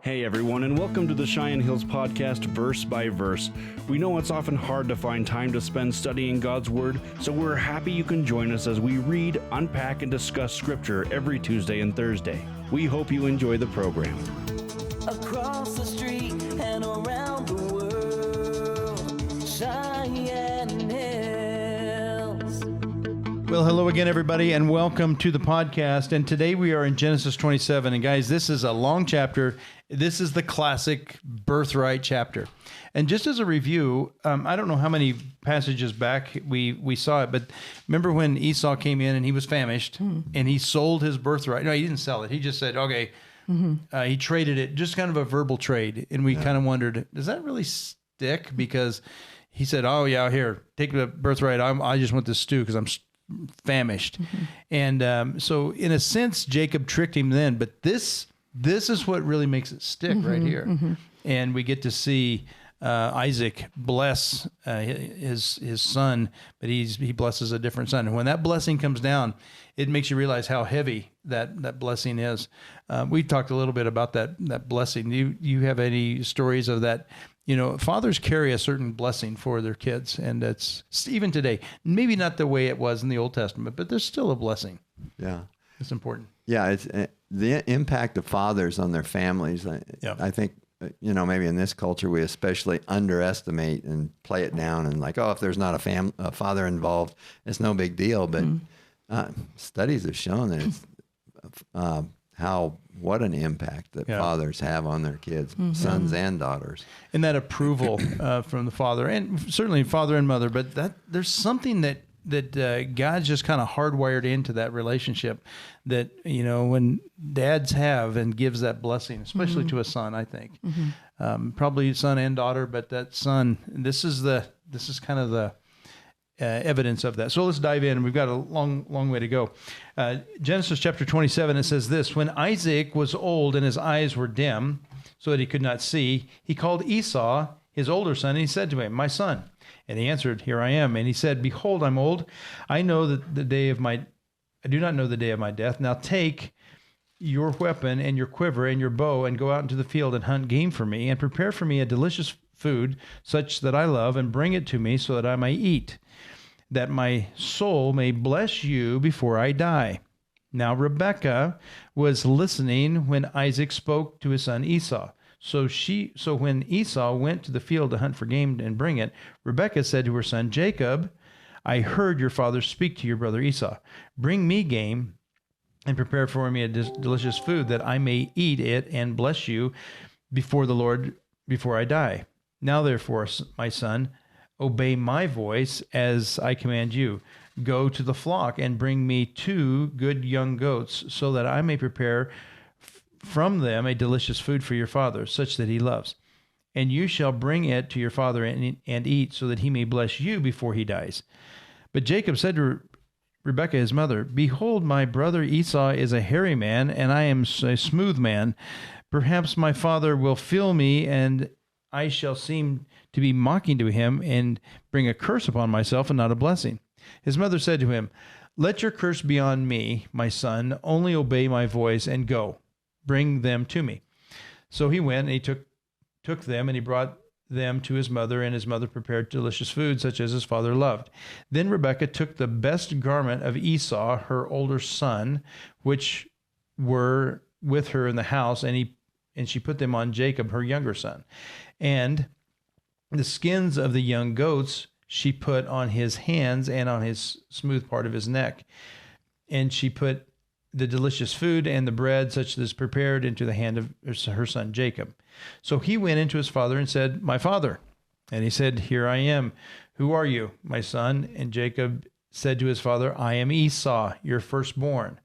Hey everyone, and welcome to the Cheyenne Hills Podcast, Verse by Verse. We know it's often hard to find time to spend studying God's Word, so we're happy you can join us as we read, unpack, and discuss Scripture every Tuesday and Thursday. We hope you enjoy the program. Across the street and around the world, Cheyenne Hills. Well, hello again, everybody, and welcome to the podcast. And today we are in Genesis 27. And guys, this is a long chapter. This is the classic birthright chapter. And just as a review, I don't know how many passages back we saw it, but remember when Esau came in and he was famished and he sold his birthright? No, he didn't sell it. He just said, okay, he traded it, just kind of a verbal trade. And we kind of wondered, does that really stick? Because he said, oh, yeah, here, take the birthright. I just want this stew because I'm famished. And so in a sense, Jacob tricked him then, but this is what really makes it stick right here. And we get to see Isaac bless his son, but he blesses a different son. And when that blessing comes down, it makes you realize how heavy that blessing is. We talked a little bit about that blessing. Do you have any stories of that? You know, fathers carry a certain blessing for their kids, and that's even today. Maybe not the way it was in the Old Testament, but there's still a blessing. Yeah. It's important. Yeah, it's the impact of fathers on their families. I think, maybe in this culture, we especially underestimate and play it down and like, oh, if there's not a father involved, it's no big deal. But studies have shown that it's what an impact that fathers have on their kids, sons and daughters. And that approval from the father, and certainly father and mother, but there's something that God's just kind of hardwired into that relationship that, when dads have and gives that blessing, especially to a son, I think. Probably son and daughter, but that son, this is kind of the evidence of that. So let's dive in. We've got a long way to go. Genesis chapter 27, it says this: when Isaac was old and his eyes were dim, so that he could not see, he called Esau, his older son, and he said to him, "My son." And he answered, "Here I am." And he said, "Behold, I'm old. I do not know the day of my death. Now take your weapon and your quiver and your bow and go out into the field and hunt game for me and prepare for me a delicious food such that I love, and bring it to me so that I may eat, that my soul may bless you before I die." Now Rebekah was listening when Isaac spoke to his son Esau. So when Esau went to the field to hunt for game and bring it, Rebekah said to her son Jacob, "I heard your father speak to your brother Esau. Bring me game and prepare for me a delicious food that I may eat it and bless you before the Lord before I die. Now therefore, my son, obey my voice as I command you. Go to the flock and bring me 2 good young goats so that I may prepare from them a delicious food for your father, such that he loves. And you shall bring it to your father and eat, so that he may bless you before he dies." But Jacob said to Rebekah his mother, "Behold, my brother Esau is a hairy man, and I am a smooth man. Perhaps my father will feel me, and I shall seem to be mocking to him, and bring a curse upon myself and not a blessing." His mother said to him, "Let your curse be on me, my son. Only obey my voice and go. Bring them to me." So he went, and he took them, and he brought them to his mother, and his mother prepared delicious food, such as his father loved. Then Rebekah took the best garment of Esau, her older son, which were with her in the house, and she put them on Jacob, her younger son. And the skins of the young goats she put on his hands and on his smooth part of his neck. And she put the delicious food and the bread, such as prepared, into the hand of her son Jacob. So he went into his father and said, "My father." And he said, "Here I am. Who are you, my son?" And Jacob said to his father, "I am Esau, your firstborn.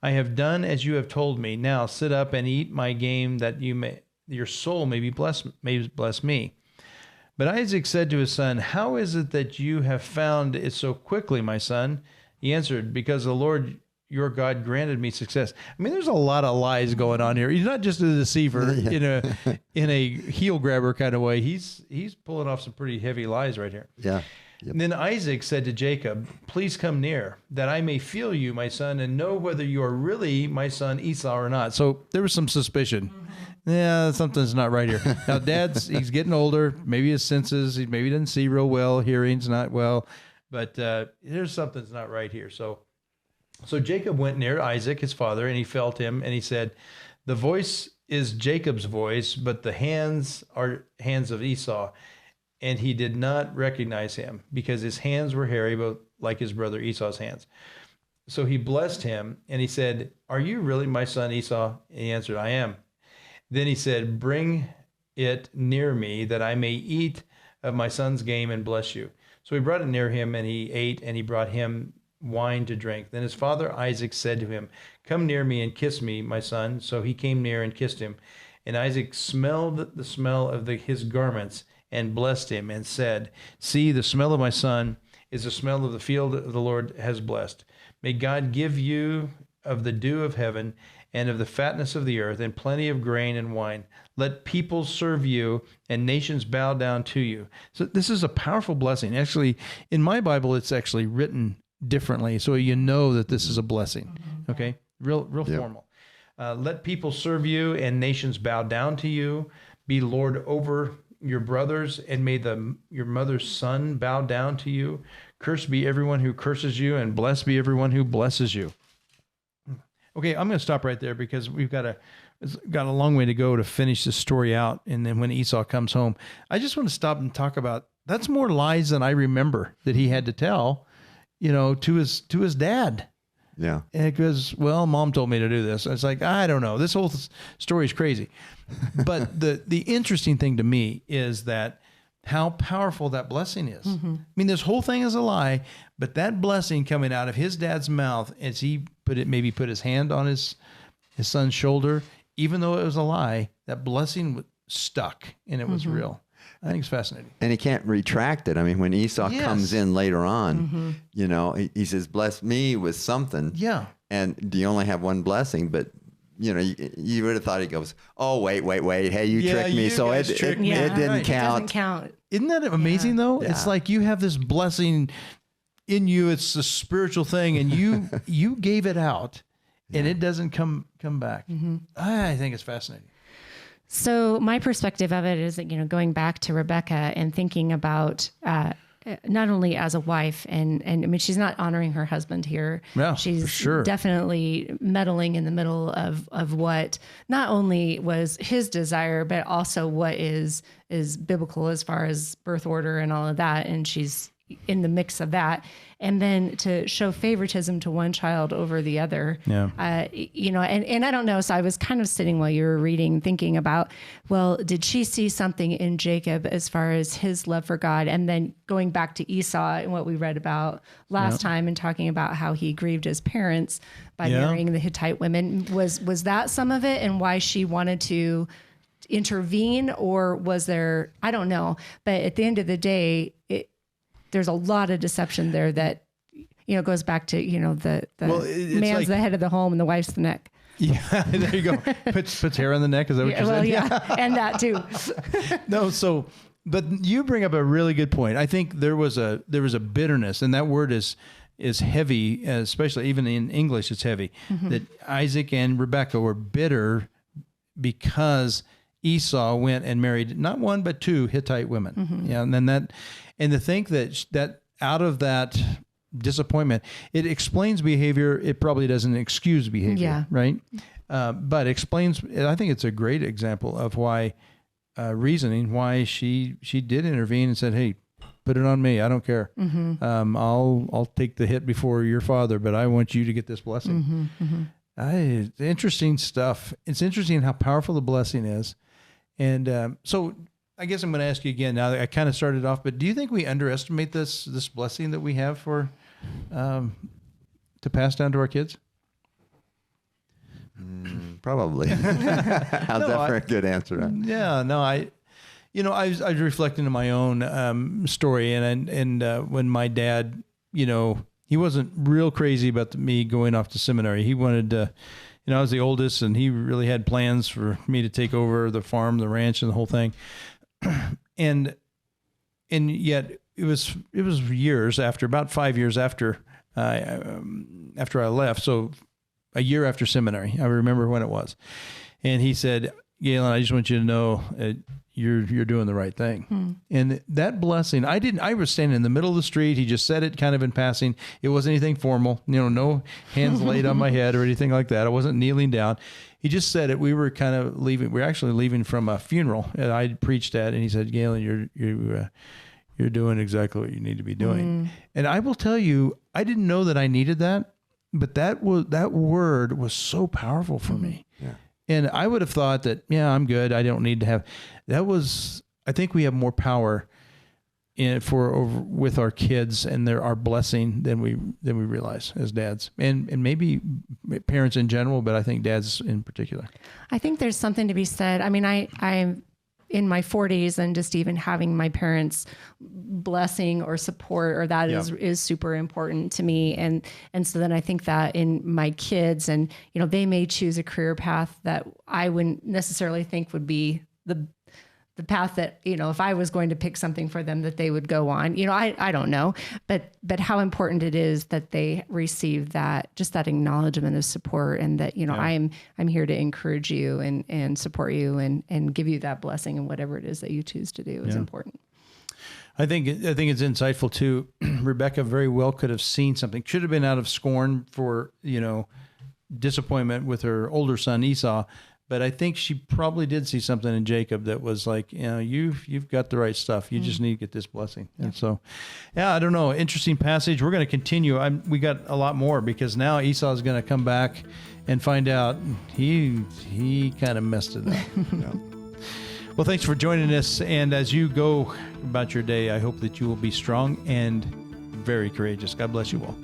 I have done as you have told me. Now sit up and eat my game, that your soul may bless me." But Isaac said to his son, "How is it that you have found it so quickly, my son?" He answered, "Because the Lord your God granted me success." I mean, there's a lot of lies going on here. He's not just a deceiver in a heel grabber kind of way. He's pulling off some pretty heavy lies right here. Yeah. And then Isaac said to Jacob, "Please come near, that I may feel you, my son, and know whether you are really my son Esau or not." So there was some suspicion. Yeah, something's not right here. Now, he's getting older. Maybe his senses, maybe he doesn't see real well. Hearing's not well. But there's something's not right here. So Jacob went near Isaac, his father, and he felt him, and he said, "The voice is Jacob's voice, but the hands are hands of Esau." And he did not recognize him because his hands were hairy, but like his brother Esau's hands. So he blessed him, and he said, "Are you really my son Esau?" And he answered, "I am." Then he said, "Bring it near me, that I may eat of my son's game and bless you." So he brought it near him, and he ate, and he brought him wine to drink. Then his father Isaac said to him, "Come near me and kiss me, my son." So he came near and kissed him. And Isaac smelled the smell of his garments and blessed him and said, "See, the smell of my son is the smell of the field the Lord has blessed. May God give you of the dew of heaven and of the fatness of the earth and plenty of grain and wine. Let peoples serve you and nations bow down to you." So this is a powerful blessing. Actually, in my Bible, it's actually written differently, so you know that this is a blessing. Okay, real formal. Let people serve you and nations bow down to you. Be Lord over your brothers, and may your mother's son bow down to you. Cursed be everyone who curses you, and blessed be everyone who blesses you. Okay, I'm going to stop right there because it's got a long way to go to finish this story out. And then when Esau comes home, I just want to stop and talk about, that's more lies than I remember that he had to tell, to his dad. Yeah. And it goes, "Well, mom told me to do this." It's like, I don't know. This whole story is crazy. But the interesting thing to me is that how powerful that blessing is. I mean, this whole thing is a lie, but that blessing coming out of his dad's mouth as he put his hand on his son's shoulder, even though it was a lie, that blessing stuck and it was real. I think it's fascinating. And he can't retract it. I mean, when Esau comes in later on, he says, "Bless me with something." Yeah. And do you only have one blessing? But, you would have thought he goes, "Oh, wait. Hey, you tricked me. So it didn't count." It doesn't count. Isn't that amazing though? Yeah. It's like you have this blessing in you. It's a spiritual thing and you gave it out and it doesn't come back. I think it's fascinating. So my perspective of it is that, going back to Rebecca and thinking about not only as a wife and I mean, she's not honoring her husband here. Yeah, she's for sure. Definitely meddling in the middle of what not only was his desire, but also what is biblical as far as birth order and all of that. And she's in the mix of that. And then to show favoritism to one child over the other, and I don't know. So I was kind of sitting while you were reading, thinking about, well, did she see something in Jacob as far as his love for God? And then going back to Esau and what we read about last time and talking about how he grieved his parents by marrying the Hittite women, was that some of it and why she wanted to intervene, or was there, I don't know. But at the end of the day, there's a lot of deception there that, goes back to, the man's like the head of the home and the wife's the neck. Yeah, there you go. Puts hair on the neck. Is that what you're saying? Yeah, and that too. No, but you bring up a really good point. I think there was a bitterness, and that word is heavy, especially even in English, it's heavy. That Isaac and Rebecca were bitter because Esau went and married not one but two Hittite women. Yeah, and then and to think that out of that disappointment, it explains behavior. It probably doesn't excuse behavior, right? But explains. I think it's a great example of why reasoning why she did intervene and said, "Hey, put it on me. I don't care. I'll take the hit before your father, but I want you to get this blessing." It's interesting stuff. It's interesting how powerful the blessing is, and so. I guess I'm going to ask you again now that I kind of started off, but do you think we underestimate this blessing that we have for to pass down to our kids? Probably. How's that for a good answer? Yeah, no, I was reflecting on my own story, and when my dad, he wasn't real crazy about me going off to seminary. He wanted to. I was the oldest, and he really had plans for me to take over the farm, the ranch, and the whole thing. And yet it was years after, about 5 years after I left. So a year after seminary, I remember when it was. And he said, Galen, I just want you to know you're doing the right thing. And that blessing, I was standing in the middle of the street. He just said it kind of in passing. It wasn't anything formal, no hands laid on my head or anything like that. I wasn't kneeling down. He just said it. We were kind of leaving. We were actually leaving from a funeral that I preached at. And he said, Galen, you're doing exactly what you need to be doing. And I will tell you, I didn't know that I needed that, but that word was so powerful for me. Yeah. And I would have thought that, I'm good. I don't need to have. I think we have more power with our kids and our blessing than we realize as dads, and maybe parents in general, but I think dads in particular. I think there's something to be said. I mean, I'm in my 40s, and just even having my parents' blessing or support or that is super important to me. And so then I think that in my kids, and, they may choose a career path that I wouldn't necessarily think would be the path that, if I was going to pick something for them that they would go on, I don't know, but how important it is that they receive that, just that acknowledgement of support, and that, I'm here to encourage you and support you and give you that blessing, and whatever it is that you choose to do is important. I think it's insightful too. Rebecca very well could have seen something, should have been out of scorn for, disappointment with her older son Esau. But I think she probably did see something in Jacob that was like, you've got the right stuff. You just need to get this blessing. And so, I don't know. Interesting passage. We're going to continue. We got a lot more, because now Esau is going to come back and find out he kind of messed it up. Well, thanks for joining us. And as you go about your day, I hope that you will be strong and very courageous. God bless you all.